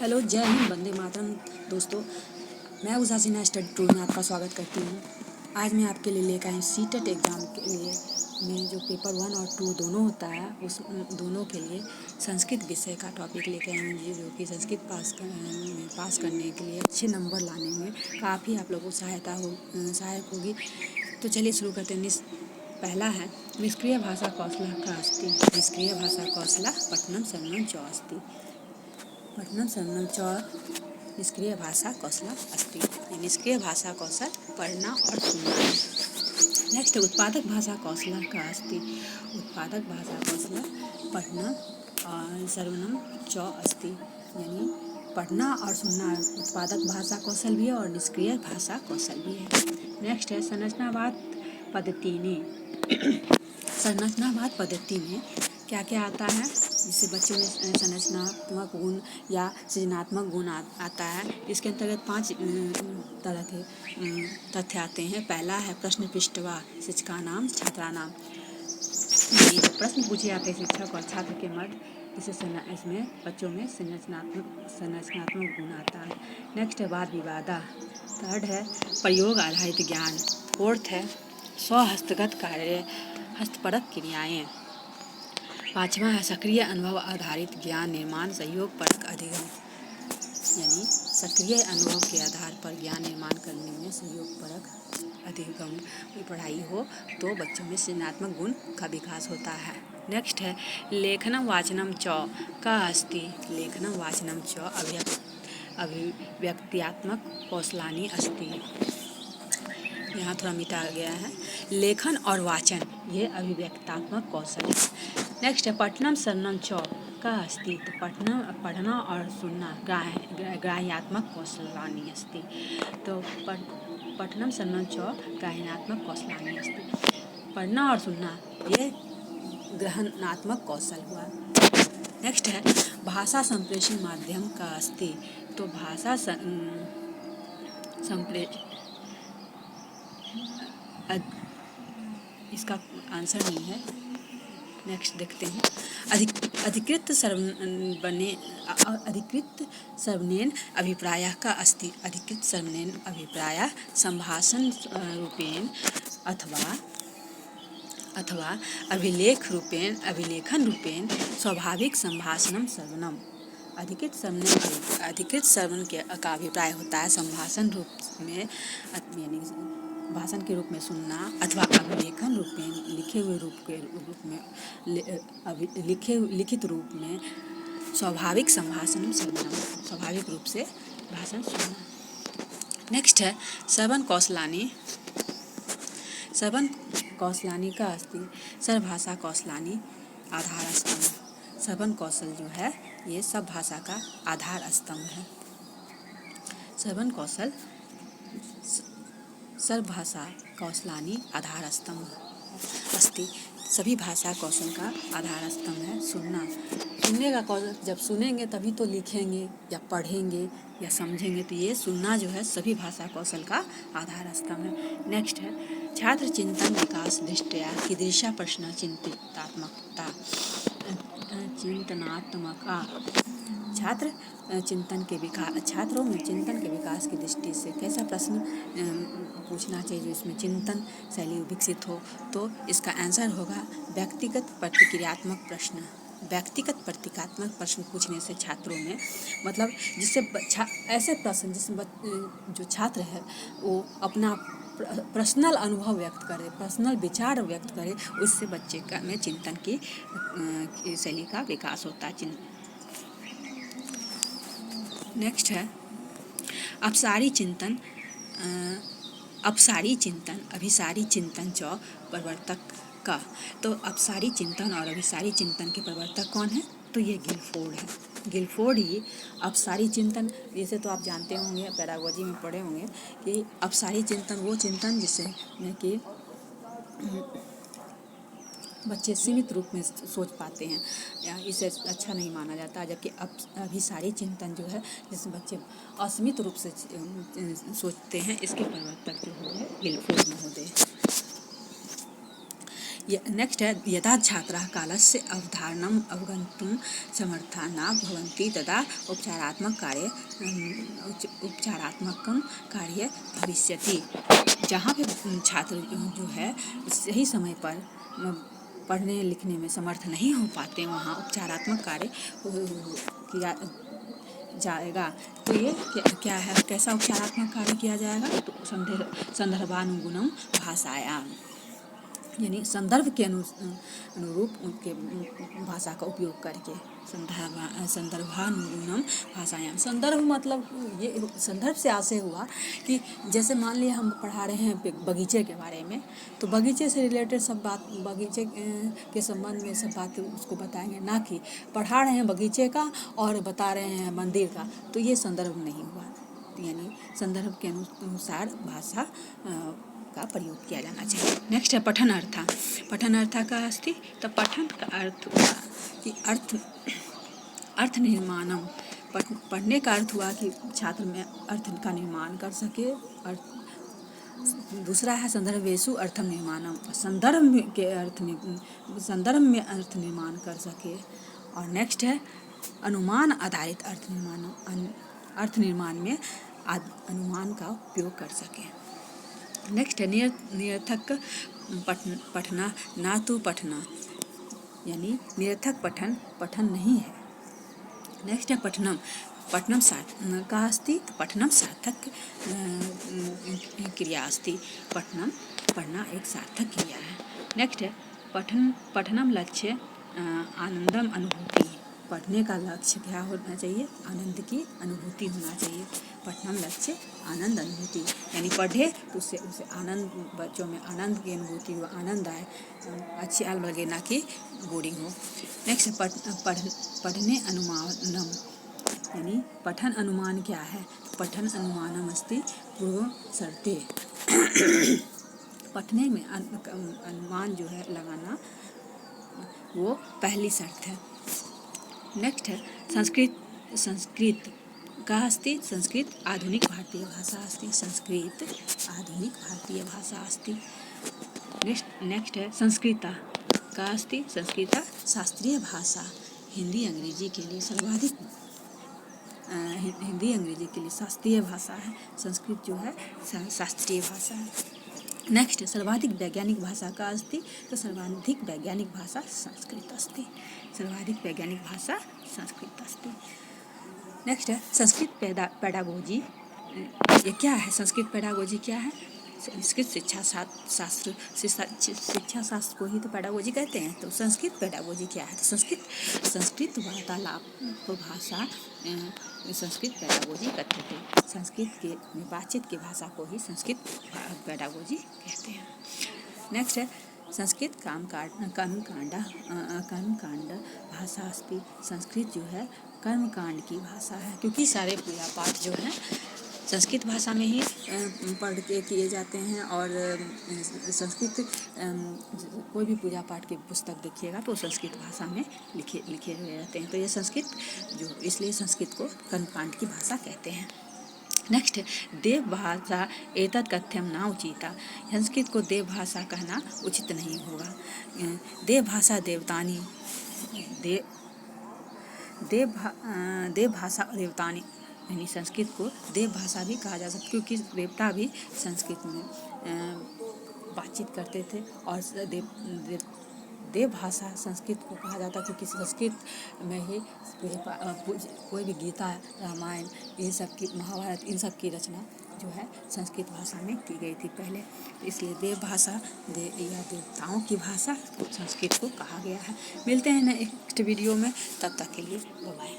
Hello, जय हिंद, वंदे मातरम। दोस्तों, मैं उषा सिन्हा स्टडी टूर में आपका स्वागत करती हूँ। आज मैं आपके लिए लेकर आई हूँ सीटेट एग्ज़ाम के लिए में जो पेपर 1 और 2 दोनों होता है, उस दोनों के लिए संस्कृत विषय का टॉपिक लेकर आई हूँ, जो कि संस्कृत पास करने के लिए अच्छे नंबर लाने में काफ़ी आप लोगों को सहायक होगी। तो चलिए शुरू करते हैं। पहला है निष्क्रिय भाषा कौशल का अस्ति। निष्क्रिय भाषा कौशल पठनम श्रवणम च अस्ति। पठनम श्रवणम च निष्क्रिय भाषा कौशल अस्ति। निष्क्रिय भाषा कौशल पढ़ना और सुनना है। नेक्स्ट उत्पादक भाषा कौशल का अस्ति। उत्पादक भाषा कौशल पढ़ना और श्रवणम च अस्ति, यानी पढ़ना और सुनना उत्पादक भाषा कौशल भी है और निष्क्रिय भाषा कौशल भी है। नेक्स्ट है संरचनावाद पद्धति में। संरचनावाद पद्धति में क्या क्या आता है, जिससे बच्चों में संरचनात्मक गुण या सृजनात्मक गुण आता है। इसके अंतर्गत 5 तरह के तथ्य आते हैं। पहला है प्रश्न पृष्ठवा शिक्षका नाम छात्रा नाम। ये जो प्रश्न पूछे जाते हैं शिक्षक और छात्र के मध्य, इसमें बच्चों में संरचनात्मक गुण आता है। नेक्स्ट है वाद विवादा। थर्ड है प्रयोग आधारित ज्ञान। फोर्थ है स्वहस्तगत कार्य हस्तपरक क्रियाएं। पाँचवा है सक्रिय अनुभव आधारित ज्ञान निर्माण सहयोग परक अधिगम, यानी सक्रिय अनुभव के आधार पर ज्ञान निर्माण करने में सहयोग परक अधिगम की पढ़ाई हो तो बच्चों में सृजनात्मक गुण का विकास होता है। नेक्स्ट है लेखनम वाचनम च का अस्ति। लेखनम वाचनम च अभिव्यक्त्यात्मक कौशलानि अस्ति। यहाँ थोड़ा मिटा गया है। लेखन और वाचन ये अभिव्यक्तात्मक कौशल है। नेक्स्ट है पठनम श्रवणम च का अस्ति। तो पढ़ना और सुनना ग्राह्यात्मक कौशलानि अस्ति। तो पठनम श्रवणम च ग्राह्यात्मक कौशलानि अस्ति। पढ़ना और सुनना ये ग्रहणात्मक कौशल हुआ। नेक्स्ट है भाषा संप्रेषण माध्यम का अस्ति। तो भाषा इसका आंसर नहीं है। नेक्स्ट देखते हैं अधिकृत सर्वनेन अभिप्राय का अस्ति। अधिकृत सर्वनेन अभिप्राय संभाषण रूपेण अथवा अभिलेखन रूपेण स्वाभाविक संभाषणम श्रवणम। अधिकृत श्रवण का अभिप्राय होता है संभाषण रूप में, यानी भाषण के रूप में सुनना, अथवा अभिलेखन रूप में लिखित रूप में स्वाभाविक संभाषण श्रवणम, स्वाभाविक रूप से भाषण सुनना। नेक्स्ट है श्रवण कौशलानि का अस्ति। सर्वभाषा कौशलानि आधार स्तंभ। श्रवण कौशल जो है ये सब भाषा का आधार स्तंभ है। श्रवण कौशल सर्वभाषा कौशलानि आधार स्तंभ अस्ति। सभी भाषा कौशल का आधार स्तंभ है सुनना। सुनने का कौशल, जब सुनेंगे तभी तो लिखेंगे या पढ़ेंगे या समझेंगे, तो ये सुनना जो है सभी भाषा कौशल का आधार स्तंभ है। नेक्स्ट है छात्र चिंतन विकास दृष्टया कीदृशा प्रश्न चिंतनात्मकता। छात्रों में चिंतन के विकास की दृष्टि से कैसा प्रश्न पूछना चाहिए जो इसमें चिंतन शैली विकसित हो, तो इसका आंसर होगा व्यक्तिगत प्रतिक्रियात्मक प्रश्न। व्यक्तिगत प्रतीकात्मक प्रश्न पूछने से छात्रों में, मतलब जिससे ऐसे प्रश्न जिसमें जो छात्र है वो अपना पर्सनल अनुभव व्यक्त करे, पर्सनल विचार व्यक्त करे, उससे बच्चे में चिंतन की शैली का विकास होता है। नेक्स्ट है अपसारी चिंतन अभिसारी चिंतन च प्रवर्तक का। तो अपसारी चिंतन और अभिसारी चिंतन के प्रवर्तक कौन है, तो ये गिलफोर्ड है। गिलफोर्ड ही अपसारी चिंतन, जैसे तो आप जानते होंगे, पैरागोजी में पढ़े होंगे कि अपसारी चिंतन वो चिंतन जिससे कि बच्चे सीमित रूप में सोच पाते हैं या इसे अच्छा नहीं माना जाता, जबकि अभिसारी चिंतन जो है जिसमें बच्चे असीमित रूप से सोचते हैं, इसके प्रवर्तक जो है गिलफोर्ड महोदय। नेक्स्ट है यदा छात्राः कालस्य अवधारणम् अवगन्तुं समर्थाः न भवन्ति तदा उपचारात्मकं कार्य भविष्यति। जहाँ पे छात्र जो है सही समय पर पढ़ने लिखने में समर्थ नहीं हो पाते, वहाँ उपचारात्मक कार्य किया जाएगा। तो ये क्या है, कैसा उपचारात्मक कार्य किया जाएगा? तो संदर्भानुगुणम भाषायाम, यानी संदर्भ के अनुरूप उनके भाषा का उपयोग करके संदर्भानुगुणम भाषायाम। संदर्भ मतलब ये संदर्भ से आशय हुआ कि जैसे मान लिया हम पढ़ा रहे हैं बगीचे के बारे में, तो बगीचे से रिलेटेड सब बात, बगीचे के संबंध में सब बात उसको बताएंगे, ना कि पढ़ा रहे हैं बगीचे का और बता रहे हैं मंदिर का, तो ये संदर्भ नहीं हुआ। यानी संदर्भ के अनुसार भाषा का प्रयोग किया जाना चाहिए। नेक्स्ट है पठन अर्था। पठन अर्था का अस्ति, तो पठन का अर्थ हुआ कि अर्थ निर्माणम, पढ़ने का अर्थ हुआ कि छात्र में अर्थ का निर्माण कर सके। दूसरा है संदर्भेषु अर्थम निर्माणम, संदर्भ में अर्थ निर्माण कर सके। और नेक्स्ट है अनुमान आधारित अर्थ निर्माणम, अर्थ निर्माण में अनुमान का उपयोग कर सके। नेक्स्ट है निरर्थक पठना ना तो पठना, यानी निरर्थक पठन नहीं है। नेक्स्ट है पठनम का अस्ति, पठनम सार्थक क्रिया अस्ति, पढ़ना एक सार्थक क्रिया है। नेक्स्ट है पठनम लक्ष्य आनंदम अनुभूति, पढ़ने का लक्ष्य क्या होना चाहिए? आनंद की अनुभूति होना चाहिए। पठनम लक्ष्य आनंद अनुभूति, यानी पढ़े तो उससे आनंद, बच्चों में आनंद की अनुभूति हो, आनंद आए, अच्छी आल लगे, ना कि बोरिंग हो। नेक्स्ट पढ़ने अनुमानम, यानी पठन अनुमान क्या है? पठन अनुमानम अस्ति पूर्व शर्ते, पढ़ने में अनुमान जो है लगाना वो पहली शर्त है। नेक्स्ट है संस्कृत का अस्ति, संस्कृत आधुनिक भारतीय भाषा अस्ति, संस्कृत आधुनिक भारतीय भाषा अस्ति। नेक्स्ट है संस्कृता का अस्ति, संस्कृता शास्त्रीय भाषा, हिंदी अंग्रेजी के लिए शास्त्रीय भाषा है। संस्कृत जो है शास्त्रीय भाषा है। नेक्स्ट सर्वाधिक वैज्ञानिक भाषा का अस्ति, तो सर्वाधिक वैज्ञानिक भाषा संस्कृत अस्ति, सर्वाधिक वैज्ञानिक भाषा संस्कृत अस्ति। नेक्स्ट है संस्कृत पेडागोजी, ये क्या है? संस्कृत पेडागोजी क्या है? संस्कृत शिक्षा शास्त्र को ही तो पेडागोजी कहते हैं। तो संस्कृत पेडागोजी क्या है? तो संस्कृत वार्तालाप भाषा संस्कृत पेडागोजी कहते हैं। संस्कृत के बातचीत की भाषा को ही संस्कृत पेडागोजी कहते हैं। नेक्स्ट है संस्कृत कर्मकांड भाषा अस्ति, संस्कृत जो है कर्मकांड की भाषा है, क्योंकि सारे पूजा पाठ जो है संस्कृत भाषा में ही पढ़ के किए जाते हैं। और संस्कृत कोई भी पूजा पाठ की पुस्तक देखिएगा तो संस्कृत भाषा में लिखे हुए रहते हैं। तो ये संस्कृत जो, इसलिए संस्कृत को कर्मकांड की भाषा कहते हैं। नेक्स्ट देव भाषा एतत् कथ्यम न उचिता, संस्कृत को देव भाषा कहना उचित नहीं होगा। देव भाषा देवतानी, देव भाषा देवतानी, यानी संस्कृत को देव भाषा भी कहा जा सकता है, क्योंकि देवता भी संस्कृत में बातचीत करते थे। और देव भाषा संस्कृत को कहा जाता, क्योंकि संस्कृत में ही कोई भी गीता, रामायण, इन सब की, महाभारत, इन सब की रचना जो है संस्कृत भाषा में की गई थी पहले। इसलिए देव भाषा या देवताओं की भाषा संस्कृत को कहा गया है। मिलते हैं नेक्स्ट वीडियो में, तब तक के लिए बाय बाय।